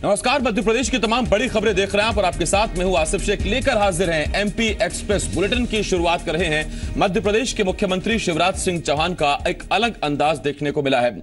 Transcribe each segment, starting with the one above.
नमस्कार, मध्य प्रदेश की तमाम बड़ी खबरें देख रहे हैं आप और आपके साथ मैं हूं आसिफ शेख। लेकर हाजिर हैं एमपी एक्सप्रेस बुलेटिन की शुरुआत कर रहे हैं। मध्य प्रदेश के मुख्यमंत्री शिवराज सिंह चौहान का एक अलग अंदाज देखने को मिला है।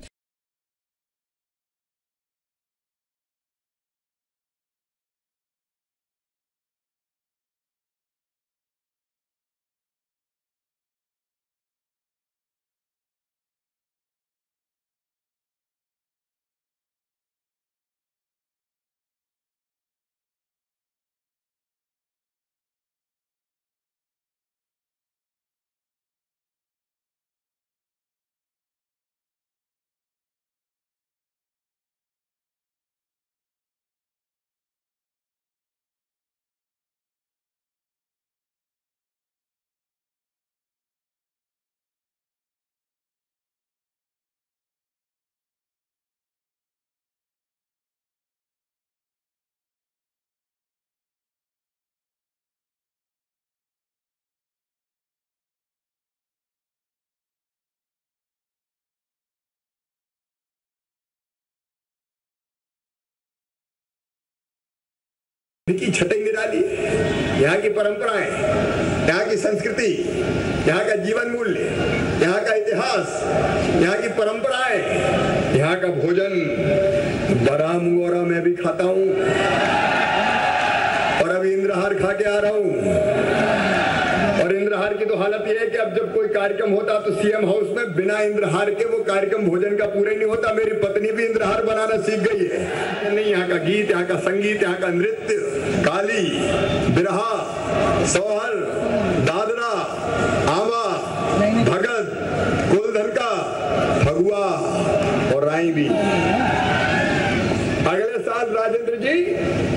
की छटाई निराली, यहाँ की परंपराएं, यहाँ की संस्कृति, यहाँ का जीवन मूल्य, यहाँ का इतिहास, यहाँ की परंपराएं, यहाँ का भोजन बड़ा मुंगोरा मैं भी खाता हूँ और अभी इंद्रहार खा के आ रहा हूँ। और इंद्रहार की तो हालत यह है कि अब जब कोई कार्यक्रम होता तो सीएम हाउस में बिना इंद्रहार के वो कार्यक्रम भोजन का पूरा नहीं होता। मेरी पत्नी भी इंद्रहार बनाना सीख गई है। नहीं, यहाँ का गीत, यहाँ का संगीत, यहाँ का नृत्य, काली, बिरहा, सोहर, दादरा, आवा, भगत, कुलधनका, फगुआ और राई भी। अगले साल राजेंद्र जी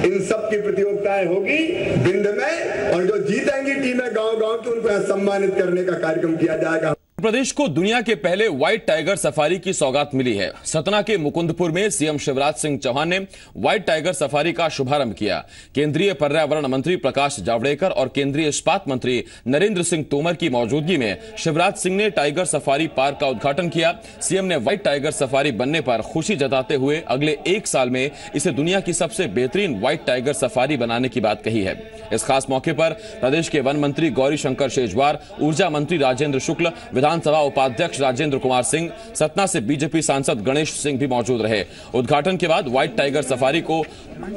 इन सब की प्रतियोगिताएं होगी बिंद में, और जो जीतेंगी टीमें गांव-गांव की उनको सम्मानित करने का कार्यक्रम किया जाएगा। प्रदेश को दुनिया के पहले व्हाइट टाइगर सफारी की सौगात मिली है। सतना के मुकुंदपुर में सीएम शिवराज सिंह चौहान ने व्हाइट टाइगर सफारी का शुभारंभ किया। केंद्रीय पर्यावरण मंत्री प्रकाश जावड़ेकर और केंद्रीय इस्पात मंत्री नरेंद्र सिंह तोमर की मौजूदगी में शिवराज सिंह ने टाइगर सफारी पार्क का उद्घाटन किया। सीएम ने व्हाइट टाइगर सफारी बनने पर खुशी जताते हुए अगले एक साल में इसे दुनिया की सबसे बेहतरीन व्हाइट टाइगर सफारी बनाने की बात कही है। इस खास मौके पर प्रदेश के वन मंत्री गौरी शंकर शेजवार, ऊर्जा मंत्री राजेंद्र शुक्ल, विधानसभा उपाध्यक्ष राजेंद्र कुमार सिंह, सतना से बीजेपी सांसद गणेश सिंह भी मौजूद रहे। उद्घाटन के बाद व्हाइट टाइगर सफारी को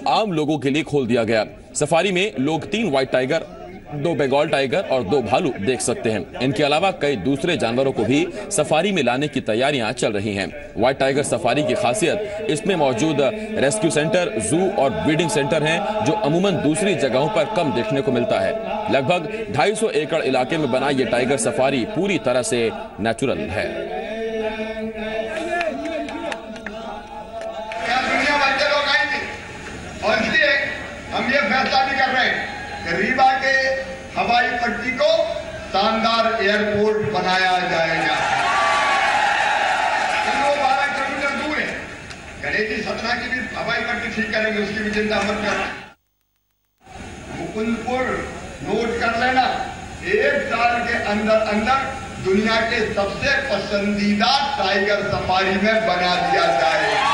आम लोगों के लिए खोल दिया गया। सफारी में लोग 3 व्हाइट टाइगर, 2 बंगाल टाइगर और 2 भालू देख सकते हैं। इनके अलावा कई दूसरे जानवरों को भी सफारी में लाने की तैयारियां चल रही हैं। व्हाइट टाइगर सफारी की खासियत इसमें मौजूद रेस्क्यू सेंटर, जू और ब्रीडिंग सेंटर हैं, जो अमूमन दूसरी जगहों पर कम देखने को मिलता है। लगभग 250 एकड़ इलाके में बना ये टाइगर सफारी पूरी तरह से नेचुरल है। दुनिया भर के लोग आएंगे और इसलिए हम ये फैसला भी कर रहे हैं कि रीवा के हवाई पट्टी को शानदार एयरपोर्ट बनाया जाएगा। 12 किलोमीटर दूर है। गणेश जी सतना की भी हवाई पट्टी ठीक करेंगे, उसकी भी चिंता मत करना। मुकुंदपुर नोट कर लेना, 1 साल के अंदर अंदर दुनिया के सबसे पसंदीदा टाइगर सफारी में बना दिया जाएगा।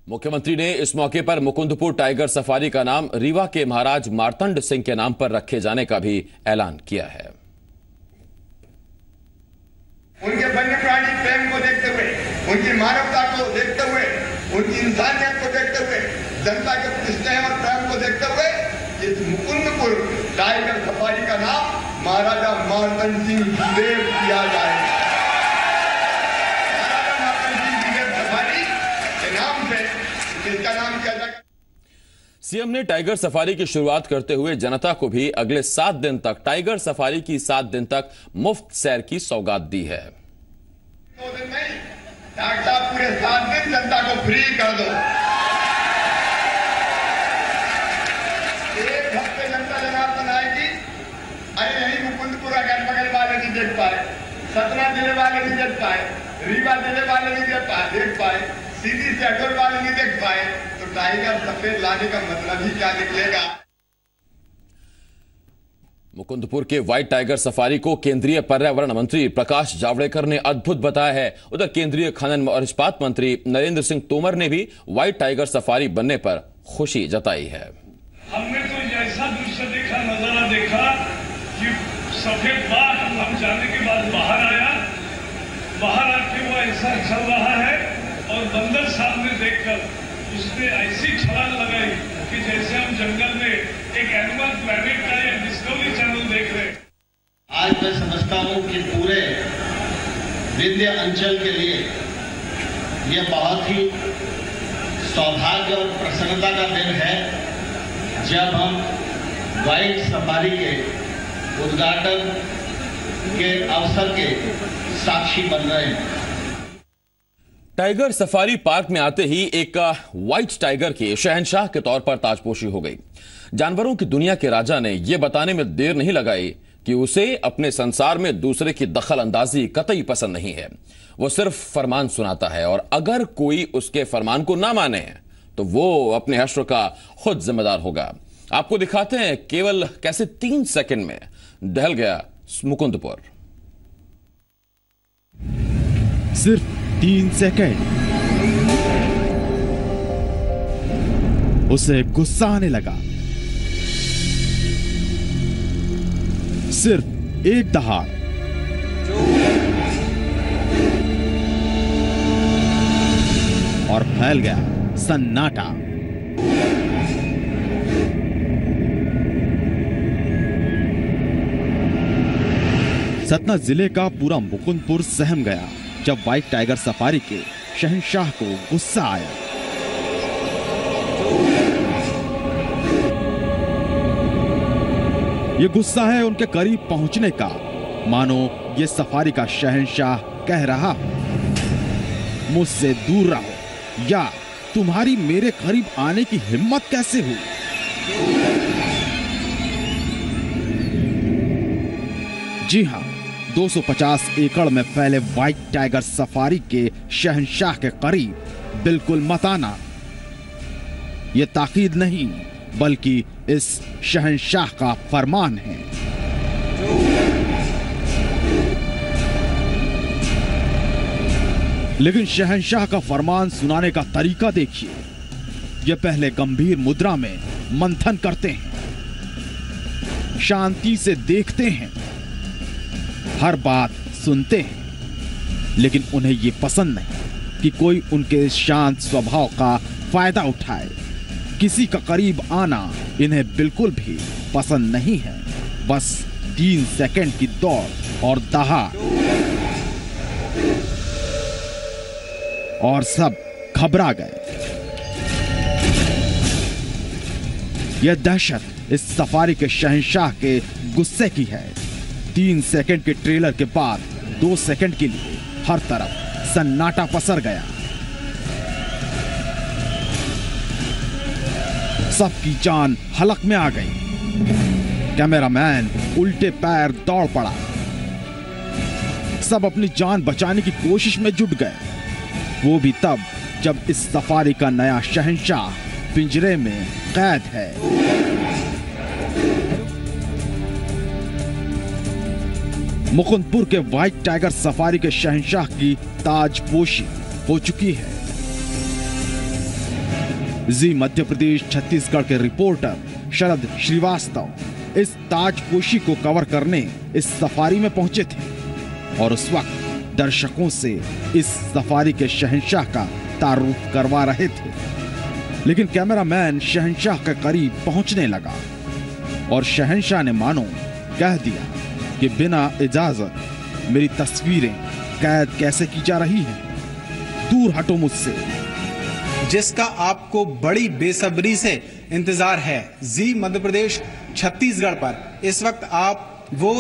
मुख्यमंत्री ने इस मौके पर मुकुंदपुर टाइगर सफारी का नाम रीवा के महाराज मार्तंड सिंह के नाम पर रखे जाने का भी ऐलान किया है। उनके वन्य प्राणी प्रेम को देखते हुए, उनकी मानवता को देखते हुए, उनकी इंसानियत को देखते हुए, जनता के प्रति स्नेह और प्रेम को देखते हुए इस मुकुंदपुर टाइगर सफारी का नाम महाराजा मार्तंड सिंह देव किया जाएगा। महाराजा मार्तंड सिंह देव सफारी के नाम से इसका नाम किया जाएगा। सीएम ने टाइगर सफारी की शुरुआत करते हुए जनता को भी अगले 7 दिन तक टाइगर सफारी की 7 दिन तक मुफ्त सैर की सौगात दी है। 2 दिन नहीं, डॉक्टर साहब पूरे 7 दिन जनता को फ्री कर दो। 1 हफ्ते जनता जनार्दन आएगी, अरे यही मुकुंदपुर अगल बगल वाले नहीं देख पाए, सतना जिले वाले नहीं देख पाए, रीवा जिले वाले नहीं देख पाए, सीधी से अटोल वाले नहीं देख पाए, तो टाइगर सफेद लाने का मतलब ही क्या निकलेगा। मुकुंदपुर के व्हाइट टाइगर सफारी को केंद्रीय पर्यावरण मंत्री प्रकाश जावड़ेकर ने अद्भुत बताया है। उधर केंद्रीय खनन और इस्पात मंत्री नरेंद्र सिंह तोमर ने भी व्हाइट टाइगर सफारी बनने पर खुशी जताई है। हमने तो ऐसा दृश्य देखा, नजारा देखा कि सफेद बाघ हम जाने के बाद बाहर आया, बाहर आके वो ऐसा चल रहा है और बंदर सामने देखकर उसने ऐसी छलांग लगाई कि जैसे हम जंगल में एक एनिमल प्लैनेट का या डिस्कवरी चैनल देख रहे हैं। आज मैं समझता हूं कि पूरे विंध्य अंचल के लिए यह बहुत ही सौभाग्य और प्रसन्नता का दिन है जब हम व्हाइट सफारी के उद्घाटन के अवसर के साक्षी बन रहे हैं। टाइगर सफारी पार्क में आते ही एक व्हाइट टाइगर के शहंशाह के तौर पर ताजपोशी हो गई। जानवरों की दुनिया के राजा ने यह बताने में देर नहीं लगाई कि उसे अपने संसार में दूसरे की दखल अंदाजी कतई पसंद नहीं है। वो सिर्फ फरमान सुनाता है और अगर कोई उसके फरमान को ना माने तो वो अपने हश्र का खुद जिम्मेदार होगा। आपको दिखाते हैं केवल कैसे 3 सेकंड में दहल गया मुकुंदपुर। सिर्फ 3 सेकंड उसे गुस्सा आने लगा। सिर्फ एक दहाड़ और फैल गया सन्नाटा। सतना जिले का पूरा मुकुंदपुर सहम गया जब व्हाइट टाइगर सफारी के शहंशाह को गुस्सा आया। ये गुस्सा है उनके करीब पहुंचने का, मानो ये सफारी का शहंशाह कह रहा मुझसे दूर रहो या तुम्हारी मेरे करीब आने की हिम्मत कैसे हुई। जी हां, 250 एकड़ में फैले व्हाइट टाइगर सफारी के शहंशाह के करीब बिल्कुल मत आना। यह ताकीद नहीं बल्कि इस शहंशाह का फरमान है। लेकिन शहंशाह का फरमान सुनाने का तरीका देखिए। ये पहले गंभीर मुद्रा में मंथन करते हैं, शांति से देखते हैं, हर बात सुनते हैं, लेकिन उन्हें यह पसंद नहीं कि कोई उनके इस शांत स्वभाव का फायदा उठाए। किसी का करीब आना इन्हें बिल्कुल भी पसंद नहीं है। बस 3 सेकंड की दौड़ और दहाड़ और सब घबरा गए। यह दहशत इस सफारी के शहंशाह के गुस्से की है। 3 सेकंड के ट्रेलर के बाद 2 सेकंड के लिए हर तरफ सन्नाटा पसर गया। सबकी जान हलक में आ गई। कैमरामैन उल्टे पैर दौड़ पड़ा। सब अपनी जान बचाने की कोशिश में जुट गए, वो भी तब जब इस सफारी का नया शहंशाह पिंजरे में कैद है। मुकुंदपुर के व्हाइट टाइगर सफारी के शहंशाह की ताजपोशी हो चुकी है। जी मध्य प्रदेश छत्तीसगढ़ के रिपोर्टर शरद श्रीवास्तव इस ताजपोशी को कवर करने इस सफारी में पहुंचे थे और उस वक्त दर्शकों से इस सफारी के शहंशाह का तारुफ करवा रहे थे। लेकिन कैमरामैन शहंशाह के करीब पहुंचने लगा और शहंशाह ने मानो कह दिया कि बिना इजाजत मेरी तस्वीरें कैद कैसे की जा रही हैं, दूर हटो मुझसे। जिसका आपको बड़ी बेसब्री से इंतजार है जी मध्य प्रदेश छत्तीसगढ़ पर। इस वक्त आप वो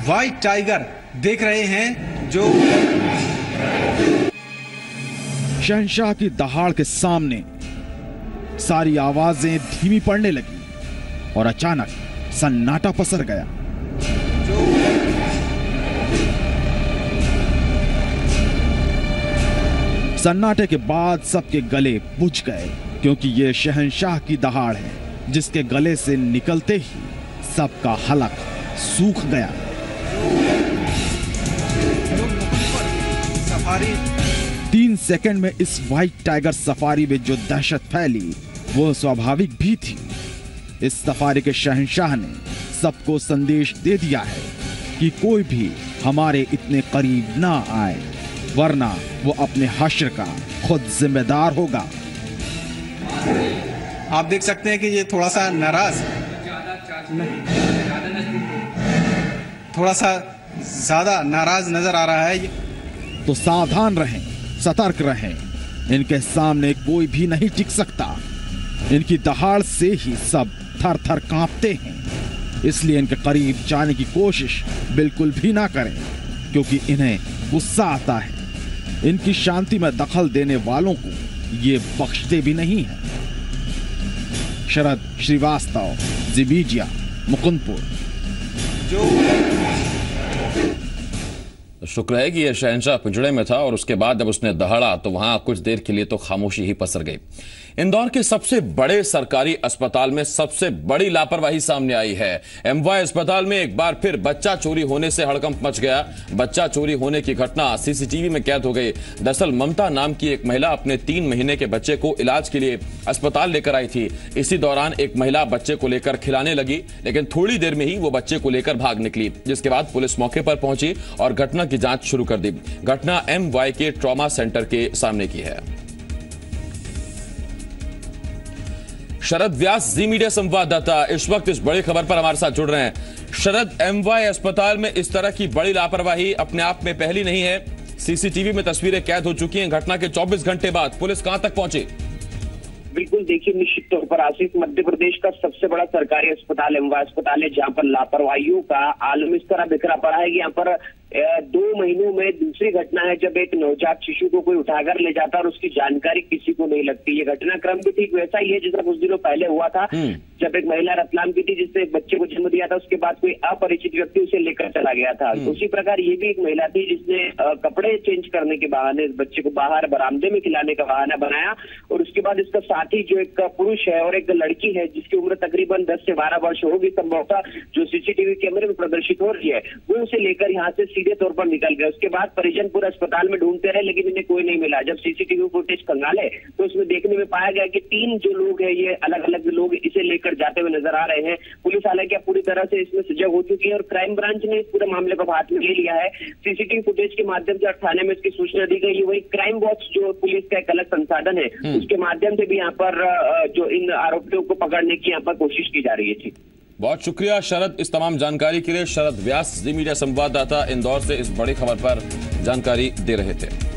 व्हाइट टाइगर देख रहे हैं जो शहंशाह की दहाड़ के सामने सारी आवाजें धीमी पड़ने लगी और अचानक सन्नाटा पसर गया। सन्नाटे के बाद सबके गले बुझ गए, क्योंकि ये शहंशाह की दहाड़ है जिसके गले से निकलते ही सबका हलक सूख गया। सफारी 3 सेकंड में इस व्हाइट टाइगर सफारी में जो दहशत फैली वो स्वाभाविक भी थी। इस सफारी के शहंशाह ने सबको संदेश दे दिया है कि कोई भी हमारे इतने करीब ना आए, वरना वो अपने हश्र का खुद जिम्मेदार होगा। आप देख सकते हैं कि ये थोड़ा सा नाराज, थोड़ा सा ज्यादा नाराज नजर आ रहा है। तो सावधान रहें, सतर्क रहें, इनके सामने कोई भी नहीं टिक सकता। इनकी दहाड़ से ही सब थर थर कांपते हैं, इसलिए इनके करीब जाने की कोशिश बिल्कुल भी ना करें, क्योंकि इन्हें गुस्सा आता है। इनकी शांति में दखल देने वालों को ये बख्शते भी नहीं है। शरद श्रीवास्तव, जी मीडिया, मुकुंदपुर। शुक्र है कि यह शहंशाह पिंजड़े में था और उसके बाद जब उसने दहाड़ा तो वहां कुछ देर के लिए तो खामोशी ही पसर गई। इंदौर के सबसे बड़े सरकारी अस्पताल में सबसे बड़ी लापरवाही सामने आई है। एमवाय अस्पताल में एक बार फिर बच्चा चोरी होने से हड़कंप मच गया। बच्चा चोरी होने की घटना सीसीटीवी में कैद हो गई। दरअसल ममता नाम की एक महिला अपने 3 महीने के बच्चे को इलाज के लिए अस्पताल लेकर आई थी। इसी दौरान एक महिला बच्चे को लेकर खिलाने लगी, लेकिन थोड़ी देर में ही वो बच्चे को लेकर भाग निकली, जिसके बाद पुलिस मौके पर पहुंची और घटना की जांच शुरू कर दी। घटना एमवाय के ट्रॉमा सेंटर के सामने की है। शरद व्यास, जी मीडिया संवाददाता, इस वक्त इस बड़ी खबर पर हमारे साथ जुड़ रहे हैं। शरद, एमवाय अस्पताल में इस तरह की बड़ी लापरवाही अपने आप में पहली नहीं है। सीसीटीवी में तस्वीरें कैद हो चुकी हैं। घटना के 24 घंटे बाद पुलिस कहां तक पहुंची? बिल्कुल, देखिए, निश्चित तौर पर आशीष, मध्य प्रदेश का सबसे बड़ा सरकारी अस्पताल एमवाय अस्पताल है, जहां पर लापरवाहियों का आलम इस तरह बिखरा पड़ा है कि यहाँ पर 2 महीनों में दूसरी घटना है जब एक नवजात शिशु को कोई उठाकर ले जाता है और उसकी जानकारी किसी को नहीं लगती। ये घटनाक्रम भी ठीक वैसा ही है जैसा कुछ दिनों पहले हुआ था, जब एक महिला रतलाम की थी जिसने एक बच्चे को जन्म दिया था। उसके बाद कोई अपरिचित व्यक्ति उसे लेकर चला गया था। उसी प्रकार ये भी एक महिला थी जिसने कपड़े चेंज करने के बहाने इस बच्चे को बाहर बरामदे में खिलाने का बहाना बनाया, और उसके बाद इसका साथी जो एक पुरुष है और एक लड़की है जिसकी उम्र तकरीबन 10 से 12 वर्ष होगी संभवतः, जो सीसीटीवी कैमरे में प्रदर्शित हो रही है, वो उसे लेकर यहाँ से सीधे तौर पर निकल गए। उसके बाद परिजन पूरा अस्पताल में ढूंढते रहे, लेकिन इन्हें कोई नहीं मिला। जब सीसीटीवी फुटेज खंगाले तो उसमें देखने में पाया गया कि 3 जो लोग हैं, ये अलग अलग लोग इसे लेकर जाते हुए नजर आ रहे हैं। पुलिस हालांकि पूरी तरह से इसमें सजग हो चुकी है और क्राइम ब्रांच ने इस पूरे मामले को हाथ में ले लिया है। सीसीटीवी फुटेज के माध्यम से थाने में इसकी सूचना दी गई है। वही क्राइम वॉच जो पुलिस का एक अलग संसाधन है, उसके माध्यम से भी यहाँ पर जो इन आरोपियों को पकड़ने की यहाँ पर कोशिश की जा रही है। बहुत शुक्रिया शरद इस तमाम जानकारी के लिए। शरद व्यास, जी मीडिया संवाददाता, इंदौर से इस बड़ी खबर पर जानकारी दे रहे थे।